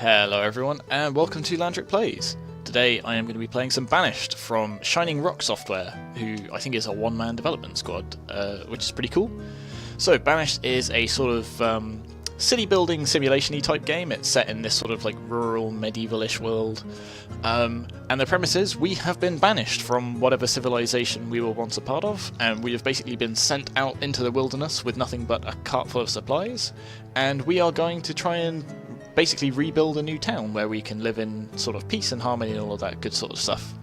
Hello everyone and welcome to Landric Plays. Today I am going to be playing some Banished from Shining Rock Software, who I think is a one-man development squad, which is pretty cool. So Banished is a sort of city building simulation-y type game. It's set in this sort of like rural medieval-ish world. And the premise is we have been banished from whatever civilization we were once a part of, and we have basically been sent out into the wilderness with nothing but a cart full of supplies, and we are going to try and basically rebuild a new town where we can live in sort of peace and harmony and all of that good sort of stuff.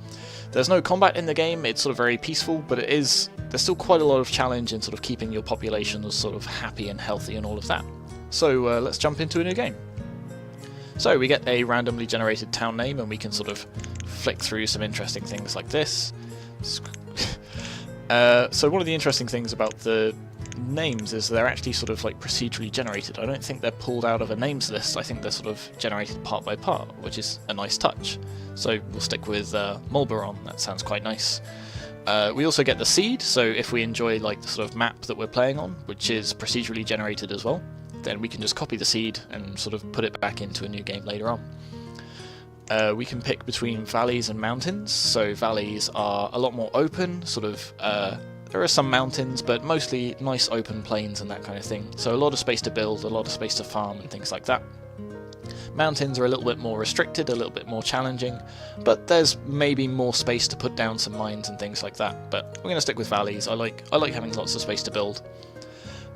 There's no combat in the game, it's sort of very peaceful, but there's still quite a lot of challenge in sort of keeping your population sort of happy and healthy and all of that. So let's jump into a new game. So we get a randomly generated town name and we can sort of flick through some interesting things like this. So one of the interesting things about the names is they're actually sort of like procedurally generated. I don't think they're pulled out of a names list, I think they're sort of generated part by part, which is a nice touch. So we'll stick with Mulberon, that sounds quite nice. We also get the seed, so if we enjoy like the sort of map that we're playing on, which is procedurally generated as well, then we can just copy the seed and sort of put it back into a new game later on. We can pick between valleys and mountains, so valleys are a lot more open, sort of there are some mountains, but mostly nice open plains and that kind of thing. So a lot of space to build, a lot of space to farm and things like that. Mountains are a little bit more restricted, a little bit more challenging, but there's maybe more space to put down some mines and things like that. But we're going to stick with valleys. I like having lots of space to build.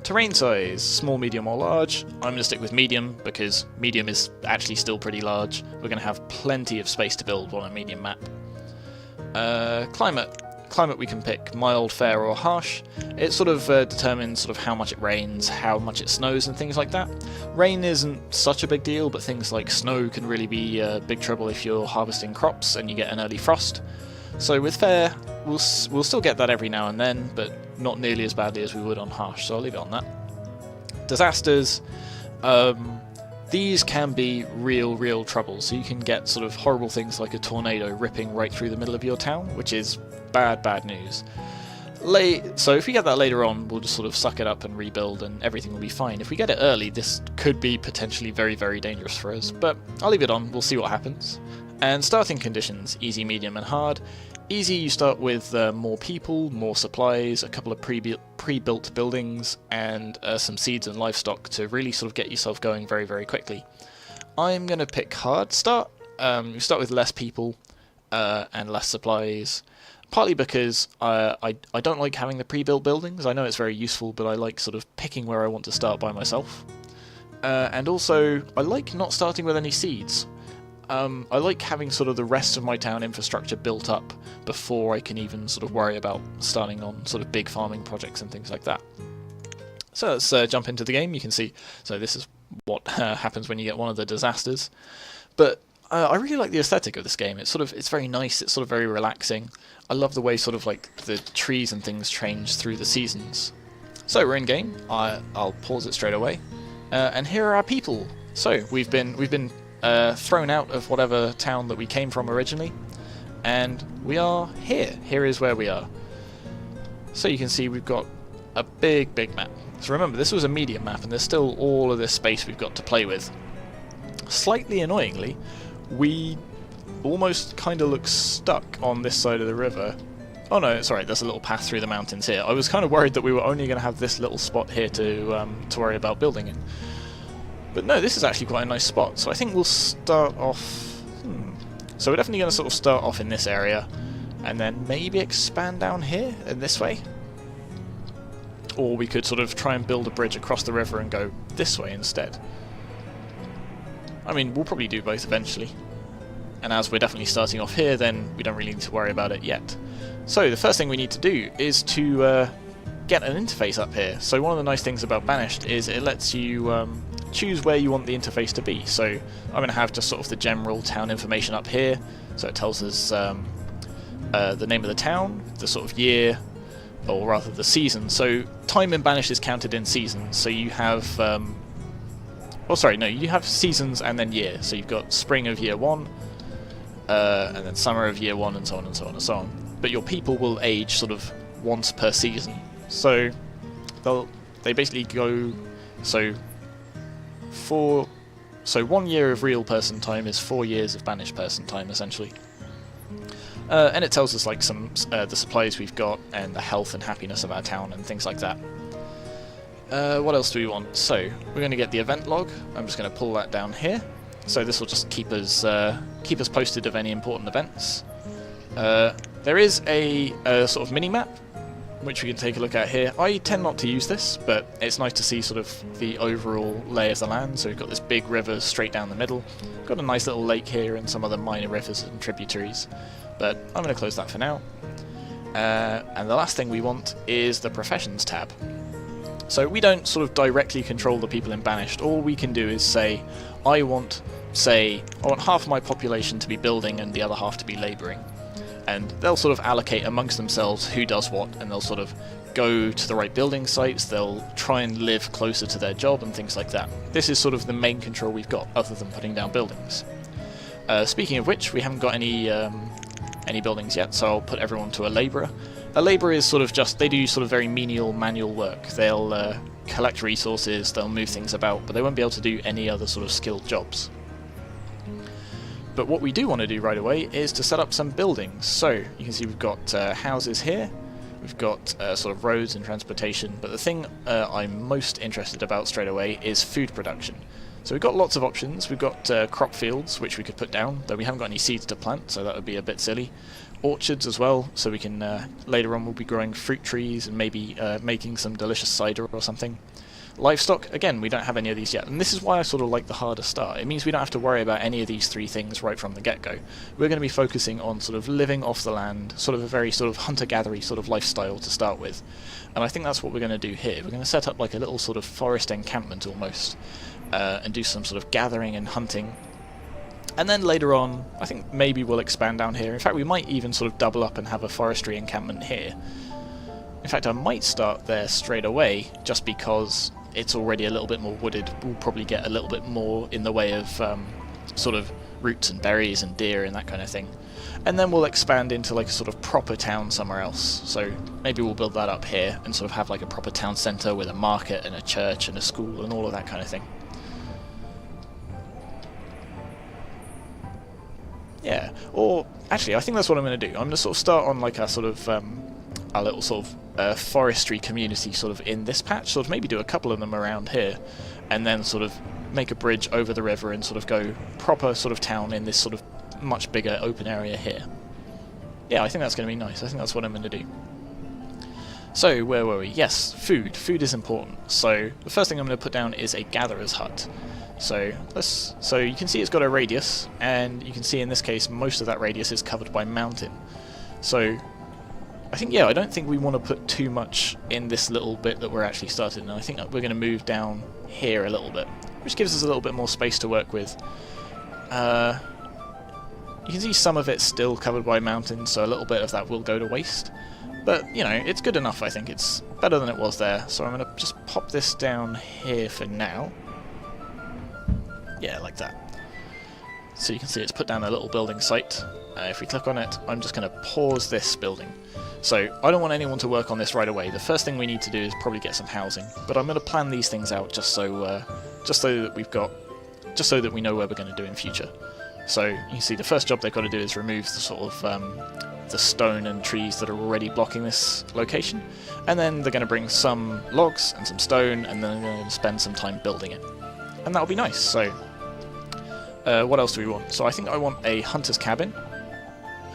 Terrain size, small, medium or large. I'm going to stick with medium because medium is actually still pretty large. We're going to have plenty of space to build on a medium map. Climate we can pick mild, fair or harsh. It sort of determines sort of how much it rains, how much it snows and things like that. Rain isn't such a big deal, but things like snow can really be big trouble if you're harvesting crops and you get an early frost. So with fair, we'll still get that every now and then, but not nearly as badly as we would on harsh, so I'll leave it on that. Disasters. These can be real trouble, so you can get sort of horrible things like a tornado ripping right through the middle of your town, which is bad news. So if we get that later on, we'll just sort of suck it up and rebuild and everything will be fine. If we get it early, this could be potentially very dangerous for us, but I'll leave it on, we'll see what happens. And starting conditions, easy, medium and hard. Easy, you start with more people, more supplies, a couple of pre-built buildings, and some seeds and livestock to really sort of get yourself going very quickly. I'm going to pick hard start. You start with less people and less supplies, partly because I don't like having the pre-built buildings. I know it's very useful, but I like sort of picking where I want to start by myself. And also, I like not starting with any seeds. I like having sort of the rest of my town infrastructure built up before I can even sort of worry about starting on sort of big farming projects and things like that. So let's jump into the game. You can see, so this is what happens when you get one of the disasters. But I really like the aesthetic of this game. It's very nice. It's sort of very relaxing. I love the way sort of like the trees and things change through the seasons. So we're in game. I'll pause it straight away. And here are our people. So we've been thrown out of whatever town that we came from originally, and we are here. Here is where we are. So you can see we've got a big map. So remember, this was a medium map, and there's still all of this space we've got to play with. Slightly annoyingly, we almost kind of look stuck on this side of the river. Oh no, it's alright, there's a little path through the mountains here. I was kind of worried that we were only going to have this little spot here to worry about building in. But no, this is actually quite a nice spot, so I think we'll start off... So we're definitely going to sort of start off in this area, and then maybe expand down here, in this way. Or we could sort of try and build a bridge across the river and go this way instead. I mean, we'll probably do both eventually. And as we're definitely starting off here, then we don't really need to worry about it yet. So the first thing we need to do is to get an interface up here. So one of the nice things about Banished is it lets you choose where you want the interface to be. So I'm going to have just sort of the general town information up here. So it tells us the name of the town, the sort of year, or rather the season. So time in Banished is counted in seasons. So you have, you have seasons and then year. So you've got spring of year 1, and then summer of year 1, and so on and so on and so on. But your people will age sort of once per season. So they basically go, so for So 1 year of real person time is 4 years of banished person time, essentially. And it tells us like some the supplies we've got and the health and happiness of our town and things like that. What else do we want? So we're going to get the event log. I'm just going to pull that down here. So this will just keep us posted of any important events. There is a sort of mini map which we can take a look at here. I tend not to use this, but it's nice to see sort of the overall lay of the land. So we've got this big river straight down the middle. We've got a nice little lake here and some other minor rivers and tributaries. But I'm going to close that for now. And the last thing we want is the Professions tab. So we don't sort of directly control the people in Banished. All we can do is say, I want half of my population to be building and the other half to be labouring. And they'll sort of allocate amongst themselves who does what, and they'll sort of go to the right building sites, they'll try and live closer to their job and things like that. This is sort of the main control we've got, other than putting down buildings. Speaking of which, we haven't got any buildings yet, so I'll put everyone to a labourer. A labourer is sort of just, they do sort of very menial manual work. They'll collect resources, they'll move things about, but they won't be able to do any other sort of skilled jobs. But what we do want to do right away is to set up some buildings. So you can see we've got houses here, we've got sort of roads and transportation, but the thing I'm most interested about straight away is food production. So we've got lots of options. We've got crop fields, which we could put down, though we haven't got any seeds to plant, so that would be a bit silly. Orchards as well, so we can, later on we'll be growing fruit trees and maybe making some delicious cider or something. Livestock, again, we don't have any of these yet, and this is why I sort of like the harder start. It means we don't have to worry about any of these three things right from the get-go. We're going to be focusing on sort of living off the land, sort of a very sort of hunter-gathery sort of lifestyle to start with. And I think that's what we're going to do here. We're going to set up like a little sort of forest encampment almost, and do some sort of gathering and hunting. And then later on, I think maybe we'll expand down here. In fact, we might even sort of double up and have a forestry encampment here. In fact, I might start there straight away, just because it's already a little bit more wooded. We'll probably get a little bit more in the way of sort of roots and berries and deer and that kind of thing. And then we'll expand into like a sort of proper town somewhere else. So maybe we'll build that up here and sort of have like a proper town centre with a market and a church and a school and all of that kind of thing. Yeah, or actually I think that's what I'm going to do. I'm going to sort of start on like a sort of a little sort of forestry community sort of in this patch, sort of maybe do a couple of them around here, and then sort of make a bridge over the river and sort of go proper sort of town in this sort of much bigger open area here. Yeah, I think that's going to be nice. I think that's what I'm going to do. So, where were we? Yes, food. Food is important. So, the first thing I'm going to put down is a gatherer's hut. So you can see it's got a radius, and you can see in this case most of that radius is covered by mountain. So I think, yeah, I don't think we want to put too much in this little bit that we're actually starting, and I think that we're going to move down here a little bit, which gives us a little bit more space to work with. You can see some of it's still covered by mountains, so a little bit of that will go to waste. But, you know, it's good enough, I think. It's better than it was there. So I'm going to just pop this down here for now. Yeah, like that. So you can see it's put down a little building site. If we click on it, I'm just going to pause this building. So I don't want anyone to work on this right away. The first thing we need to do is probably get some housing. But I'm going to plan these things out just so that we know where we're going to do in future. So you can see the first job they've got to do is remove the sort of the stone and trees that are already blocking this location, and then they're going to bring some logs and some stone, and then they're going to spend some time building it, and that'll be nice. So what else do we want? So I think I want a hunter's cabin,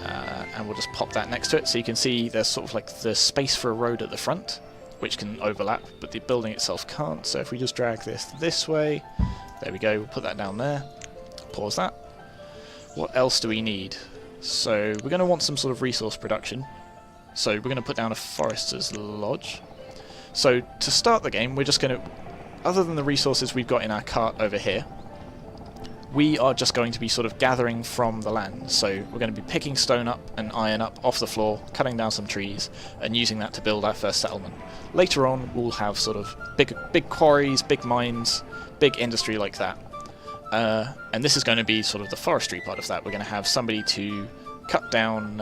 and we'll just pop that next to it, so you can see there's sort of like the space for a road at the front, which can overlap, but the building itself can't. So if we just drag this way, there we go, we'll put that down there, pause that. What else do we need? So we're going to want some sort of resource production. So we're going to put down a forester's lodge. So to start the game, we're just going to, other than the resources we've got in our cart over here, we are just going to be sort of gathering from the land. So we're going to be picking stone up and iron up off the floor, cutting down some trees, and using that to build our first settlement. Later on, we'll have sort of big quarries, big mines, big industry like that. And this is going to be sort of the forestry part of that. We're going to have somebody to cut down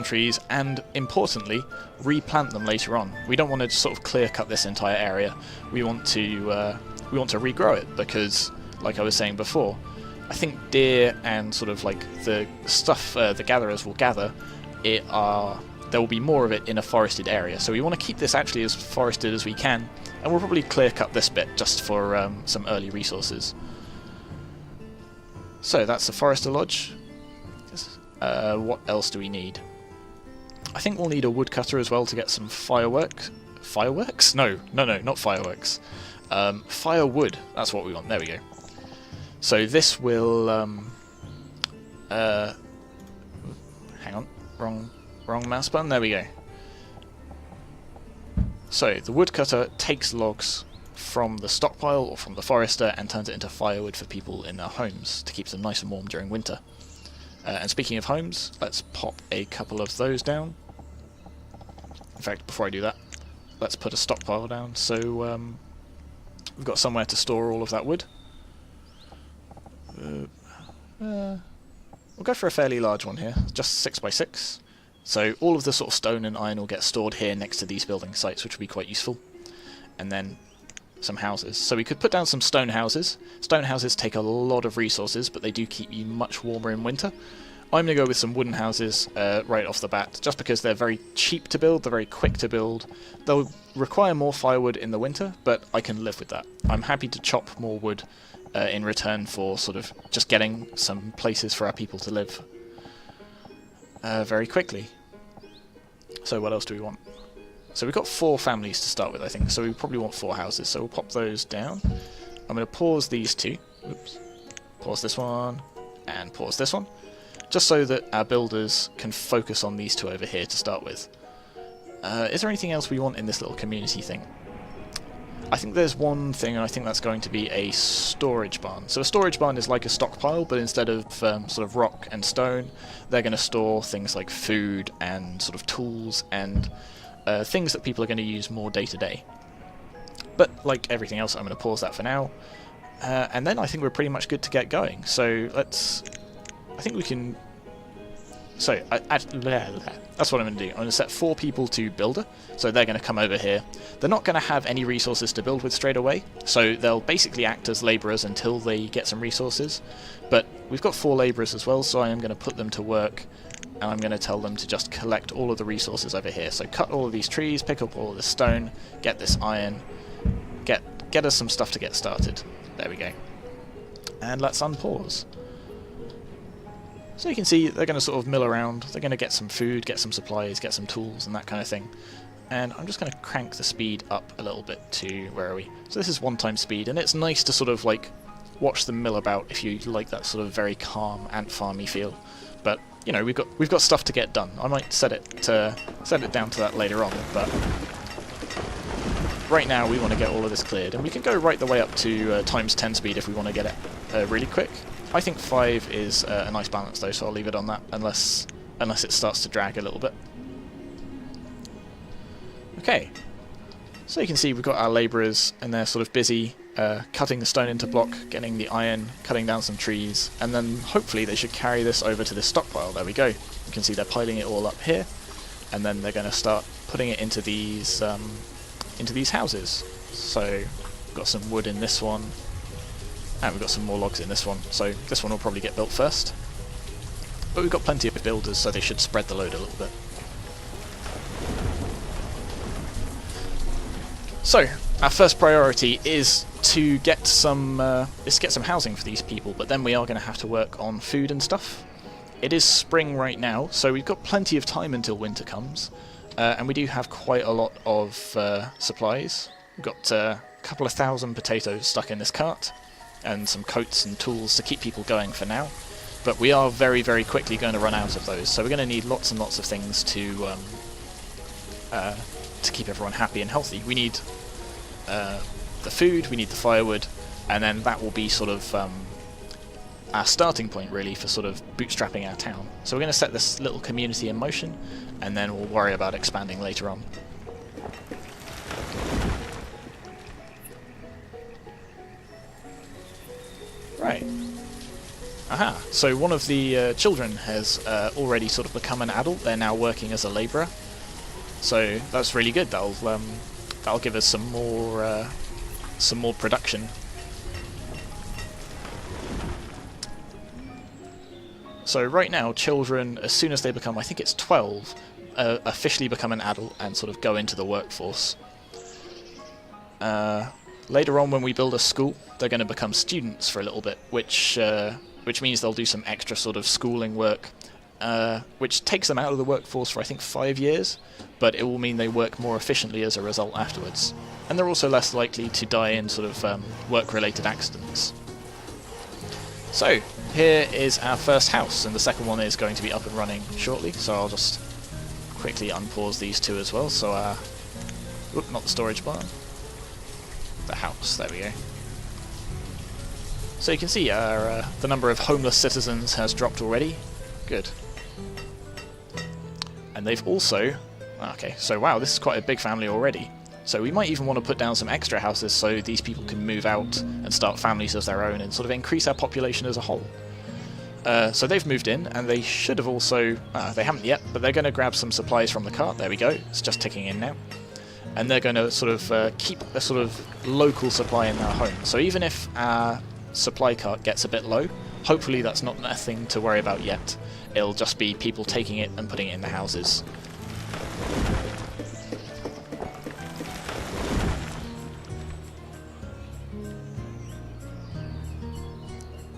trees and, importantly, replant them later on. We don't want to sort of clear cut this entire area. We want to we want to regrow it, because, like I was saying before, I think deer and sort of like the stuff the gatherers will gather, there will be more of it in a forested area. So we want to keep this actually as forested as we can, and we'll probably clear cut this bit just for some early resources. So that's the Forester Lodge. What else do we need? I think we'll need a woodcutter as well to get some fireworks. Fireworks? No, not fireworks. Firewood. That's what we want. There we go. So this will... hang on. Wrong mouse button. There we go. So the woodcutter takes logs from the stockpile or from the forester and turns it into firewood for people in their homes to keep them nice and warm during winter. And speaking of homes, let's pop a couple of those down. In fact, before I do that, let's put a stockpile down so we've got somewhere to store all of that wood. We'll go for a fairly large one here, just 6x6. So all of the sort of stone and iron will get stored here next to these building sites, which will be quite useful. And then some houses. So we could put down some stone houses. Stone houses take a lot of resources, but they do keep you much warmer in winter. I'm going to go with some wooden houses right off the bat, just because they're very cheap to build, they're very quick to build. They'll require more firewood in the winter, but I can live with that. I'm happy to chop more wood in return for sort of just getting some places for our people to live very quickly. So what else do we want? So we've got 4 families to start with, I think, so we probably want 4 houses, so we'll pop those down. I'm going to pause these 2. Oops. Pause this one, and pause this one, just so that our builders can focus on these 2 over here to start with. Is there anything else we want in this little community thing? I think there's one thing, and I think that's going to be a storage barn. So a storage barn is like a stockpile, but instead of sort of rock and stone, they're going to store things like food and sort of tools and things that people are going to use more day to day. But like everything else, I'm going to pause that for now. And then I think we're pretty much good to get going. So let's... I think we can... So, that's what I'm going to do. I'm going to set 4 people to builder, so they're going to come over here. They're not going to have any resources to build with straight away, so they'll basically act as labourers until they get some resources. But we've got 4 labourers as well, so I am going to put them to work, and I'm going to tell them to just collect all of the resources over here. So cut all of these trees, pick up all of this stone, get this iron, get us some stuff to get started. There we go. And let's unpause. So you can see they're going to sort of mill around, they're going to get some food, get some supplies, get some tools and that kind of thing. And I'm just going to crank the speed up a little bit to, where are we? So this is 1x speed, and it's nice to sort of like watch them mill about if you like that sort of very calm ant farmy feel. But you know, we've got stuff to get done. I might set it down to that later on, but right now we want to get all of this cleared, and we can go right the way up to ×10 speed if we want to get it really quick. I think 5 is a nice balance though, so I'll leave it on that unless it starts to drag a little bit. Okay, so you can see we've got our labourers and they're sort of busy cutting the stone into block, getting the iron, cutting down some trees, and then hopefully they should carry this over to this stockpile. There we go. You can see they're piling it all up here, and then they're going to start putting it into these houses. So we've got some wood in this one. And we've got some more logs in this one, so this one will probably get built first. But we've got plenty of builders, so they should spread the load a little bit. So, our first priority is to get some housing for these people, but then we are going to have to work on food and stuff. It is spring right now, so we've got plenty of time until winter comes, and we do have quite a lot of supplies. We've got a couple of thousand potatoes stuck in this cart, and some coats and tools to keep people going for now. But we are very, very quickly going to run out of those, so we're going to need lots and lots of things to keep everyone happy and healthy. We need the food, we need the firewood, and then that will be sort of our starting point really for sort of bootstrapping our town. So we're going to set this little community in motion, and then we'll worry about expanding later on. Right. Aha, so one of the children has already sort of become an adult. They're now working as a labourer. So that's really good. That'll give us some more production So right now, children, as soon as they become, I think it's 12, officially become an adult and sort of go into the workforce. Later on, when we build a school, they're going to become students for a little bit, which means they'll do some extra sort of schooling work, which takes them out of the workforce for I think 5 years, but it will mean they work more efficiently as a result afterwards. And they're also less likely to die in sort of work-related accidents. So, here is our first house, and the second one is going to be up and running shortly, so I'll just quickly unpause these two as well, so whoop, not the storage barn. The house, there we go. So you can see the number of homeless citizens has dropped already. Good. And they've also... Okay, so wow, this is quite a big family already. So we might even want to put down some extra houses so these people can move out and start families of their own and sort of increase our population as a whole. So they've moved in, and they should have also... they haven't yet, but they're going to grab some supplies from the cart. There we go, it's just ticking in now. And they're going to sort of keep a sort of local supply in their home. So even if our supply cart gets a bit low, hopefully that's not nothing to worry about yet. It'll just be people taking it and putting it in the houses.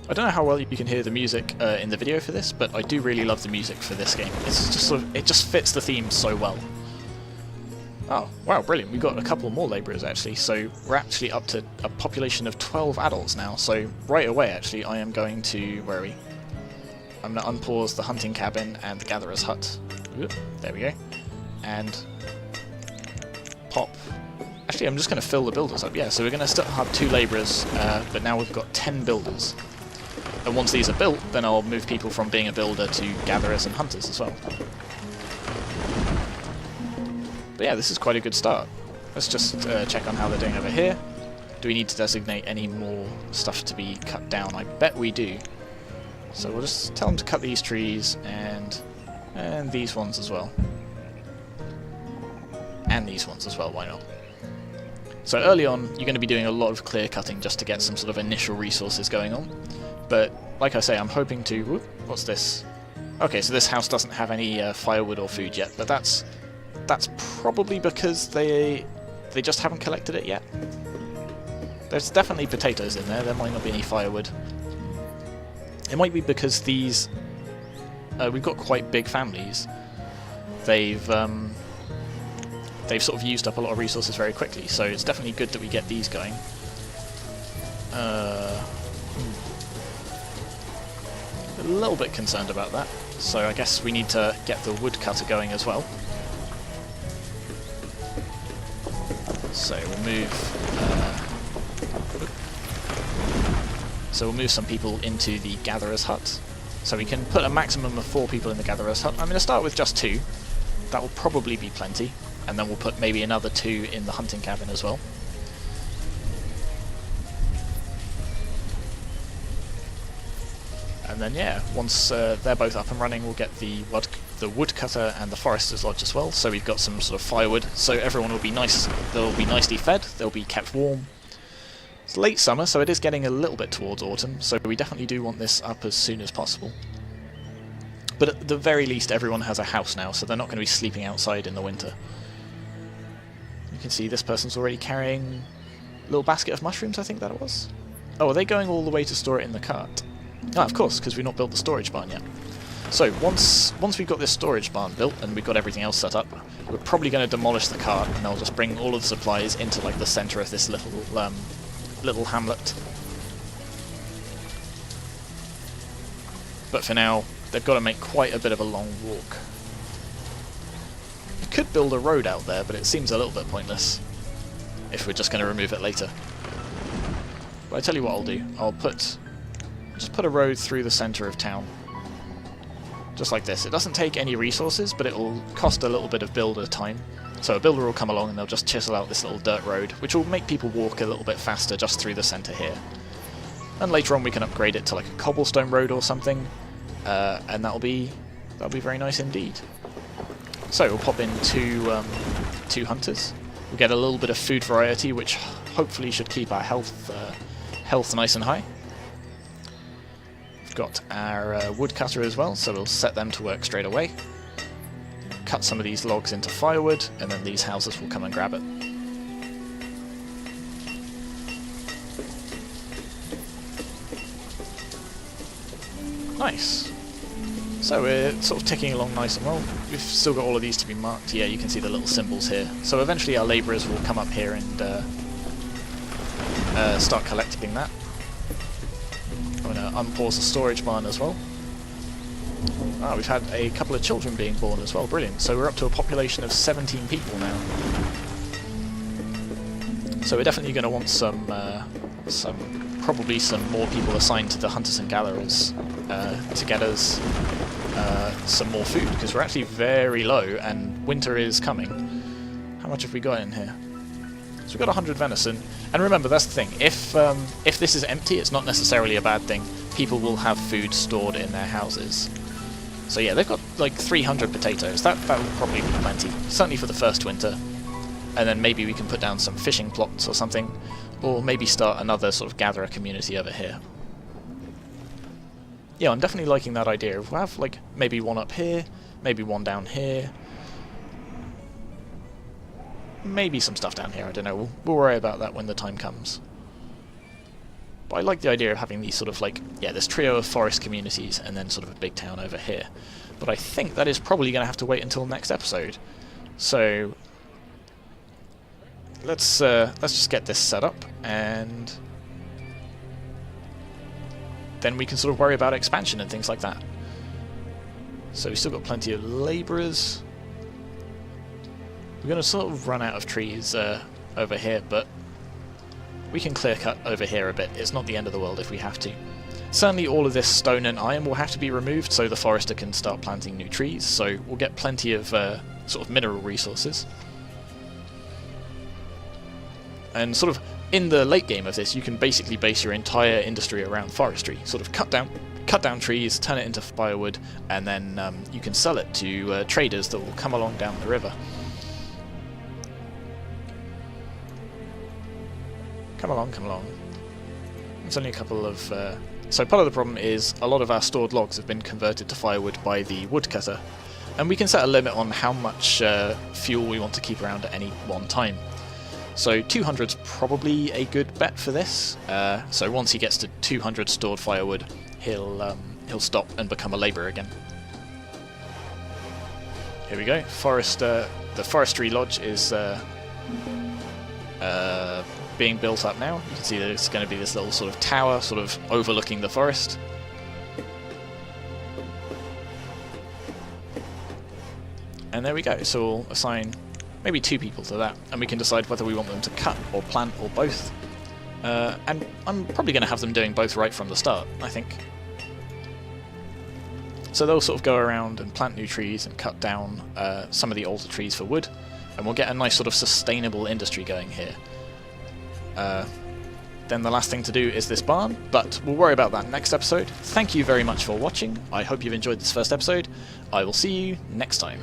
I don't know how well you can hear the music in the video for this, but I do really love the music for this game. It's just sort of, it just fits the theme so well. Oh, wow, brilliant. We've got a couple more labourers, actually, so we're actually up to a population of 12 adults now, so right away, actually, I am going to... Where are we? I'm going to unpause the hunting cabin and the gatherer's hut. Oop, there we go. And pop... Actually, I'm just going to fill the builders up, yeah, so we're going to still have 2 labourers, but now we've got 10 builders. And once these are built, then I'll move people from being a builder to gatherers and hunters as well. But yeah, this is quite a good start. Let's just check on how they're doing over here. Do we need to designate any more stuff to be cut down? I bet we do. So we'll just tell them to cut these trees and these ones as well. And these ones as well, why not? So early on, you're going to be doing a lot of clear cutting just to get some sort of initial resources going on. But like I say, I'm hoping to... Whoop, what's this? Okay, so this house doesn't have any firewood or food yet, but that's probably because they just haven't collected it yet. There's definitely potatoes in there. There might not be any firewood. It might be because these... we've got quite big families. They've sort of used up a lot of resources very quickly, so it's definitely good that we get these going. A little bit concerned about that, so I guess we need to get the woodcutter going as well. So we'll move some people into the gatherer's hut. So we can put a maximum of 4 people in the gatherer's hut. I'm going to start with just 2. That will probably be plenty. And then we'll put maybe another 2 in the hunting cabin as well. And then yeah, once they're both up and running, we'll get the woodcutter and the forester's lodge as well. So we've got some sort of firewood. So everyone will be nice. They'll be nicely fed. They'll be kept warm. It's late summer, so it is getting a little bit towards autumn. So we definitely do want this up as soon as possible. But at the very least, everyone has a house now, so they're not going to be sleeping outside in the winter. You can see this person's already carrying a little basket of mushrooms, I think that it was. Oh, are they going all the way to store it in the cart? Ah, of course, because we've not built the storage barn yet. So once we've got this storage barn built and we've got everything else set up, we're probably going to demolish the cart, and I'll just bring all of the supplies into like the centre of this little hamlet. But for now, they've got to make quite a bit of a long walk. We could build a road out there, but it seems a little bit pointless if we're just going to remove it later. But I tell you what I'll do. I'll just put a road through the centre of town. Just like this. It doesn't take any resources, but it will cost a little bit of builder time. So a builder will come along and they'll just chisel out this little dirt road, which will make people walk a little bit faster just through the centre here. And later on we can upgrade it to like a cobblestone road or something, and that'll be very nice indeed. So we'll pop in two hunters. We'll get a little bit of food variety, which hopefully should keep our health nice and high. we've got our woodcutter as well, so we'll set them to work straight away. Cut some of these logs into firewood, and then these houses will come and grab it. Nice. So we're sort of ticking along nice and well. We've still got all of these to be marked. Yeah, you can see the little symbols here. So eventually our labourers will come up here and start collecting that. I'm going to unpause the storage barn as well. Ah, we've had a couple of children being born as well. Brilliant. So we're up to a population of 17 people now. So we're definitely going to want probably some more people assigned to the hunters and gatherers to get us some more food, because we're actually very low and winter is coming. How much have we got in here? So we've got 100 venison, and remember, that's the thing, if this is empty, it's not necessarily a bad thing. People will have food stored in their houses. So yeah, they've got like 300 potatoes. That will probably be plenty, certainly for the first winter. And then maybe we can put down some fishing plots or something, or maybe start another sort of gatherer community over here. Yeah, I'm definitely liking that idea. We'll have like maybe one up here, maybe one down here, maybe some stuff down here, I don't know. We'll worry about that when the time comes. But I like the idea of having these sort of like, yeah, this trio of forest communities and then sort of a big town over here. But I think that is probably going to have to wait until next episode. So let's just get this set up, and then we can sort of worry about expansion and things like that. So we've still got plenty of labourers. We're going to sort of run out of trees over here, but we can clear cut over here a bit. It's not the end of the world if we have to. Certainly all of this stone and iron will have to be removed so the forester can start planting new trees, so we'll get plenty of sort of mineral resources. And sort of in the late game of this, you can basically base your entire industry around forestry. Sort of cut down trees, turn it into firewood, and then you can sell it to traders that will come along down the river. Come along, come along. It's only a couple of... So part of the problem is a lot of our stored logs have been converted to firewood by the woodcutter, and we can set a limit on how much fuel we want to keep around at any one time. So 200's probably a good bet for this. So once he gets to 200 stored firewood, he'll stop and become a labourer again. Here we go. The forestry lodge is being built up now. You can see that it's going to be this little sort of tower, sort of overlooking the forest. And there we go. So we'll assign maybe 2 people to that, and we can decide whether we want them to cut or plant or both. And I'm probably going to have them doing both right from the start, I think. So they'll sort of go around and plant new trees and cut down some of the older trees for wood, and we'll get a nice sort of sustainable industry going here. Then the last thing to do is this barn, but we'll worry about that next episode. Thank you very much for watching. I hope you've enjoyed this first episode. I will see you next time.